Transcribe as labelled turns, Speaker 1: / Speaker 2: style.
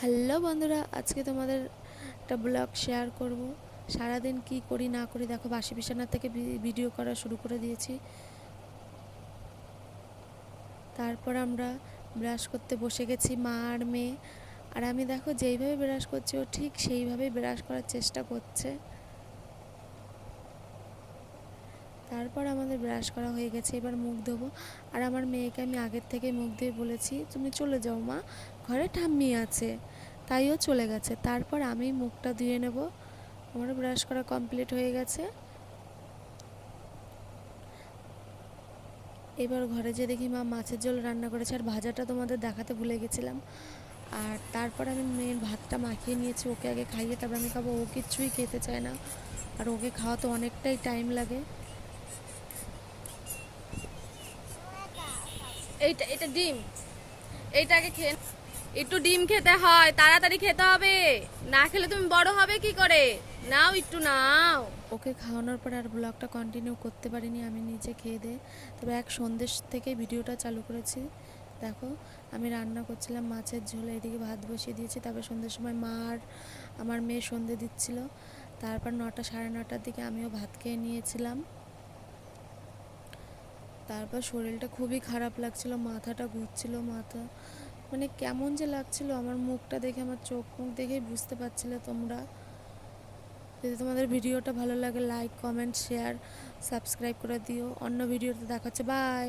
Speaker 1: Hello বন্ধুরা, আজকে তোমাদের একটা ব্লগ শেয়ার করব। সারাদিন কি করি না করি দেখো, বাসি বিছানা থেকে ভিডিও করা শুরু করে দিয়েছি। তারপর আমরা ব্রাশ করতে বসে গেছি, মা আর মেয়ে। আর আমি দেখো যেইভাবে ব্রাশ করছি ও ঠিক সেইভাবেই ব্রাশ করার চেষ্টা করছে। তারপর আমাদের ব্রাশ করা হয়ে গেছে, এবার মুখ ধোবো। আর আমার মেয়েকে আমি আগের থেকে মুখ দিয়ে বলেছি, তুমি চলে যাও মা, ঘরে ঠাম্মি আছে। তাইও চলে গেছে। তারপর আমি মুখটা ধুয়ে নেব। আমার ব্রাশ করা কমপ্লিট হয়ে গেছে। এবার ঘরে যেয়ে দেখি মা মাছের ঝোল রান্না করেছে, আর ভাজাটা তোমাদের দেখাতে ভুলে গেছিলাম। আর তারপর আমি মেয়ের ভাতটা মাখিয়ে নিয়েছি, ওকে আগে খাইয়ে তারপর আমি খাবো। ও কিচ্ছুই খেতে চায় না, আর ওকে খাওয়াতে অনেকটাই টাইম লাগে।
Speaker 2: এইটা এটা ডিম, এইটাকে খেয়ে একটু ডিম খেতে হয়, তাড়াতাড়ি খেতে হবে, না খেলে তুমি বড় হবে কি করে? নাও একটু নাও।
Speaker 1: ওকে খাওয়ানোর পর আর ব্লগটা কন্টিনিউ করতে পারিনি, আমি নিজে খেয়ে দিয়ে তবে সন্দেশ থেকে ভিডিওটা চালু করেছি। দেখো আমি রান্না করছিলাম মাছের ঝোল, এদিকে ভাত বসিয়ে দিয়েছি। তারপর সন্ধ্যের সময় মা আর আমার মেয়ে সন্ধে দিচ্ছিল। তারপর 9টা সাড়ে 9টার দিকে আমিও ভাত খেয়ে নিয়েছিলাম। তারপর শরীরটা খুবই খারাপ লাগছিল, মাথাটা ঘুরছিল, মাথা মানে কেমন যে লাগছিল। আমার মুখটা দেখে, আমার চোখ মুখ দেখেই বুঝতে পারছিলে তোমরা। যদি তোমাদের ভিডিওটা ভালো লাগে লাইক কমেন্ট শেয়ার সাবস্ক্রাইব করে দিও। অন্য ভিডিওতে দেখা হচ্ছে, বাই।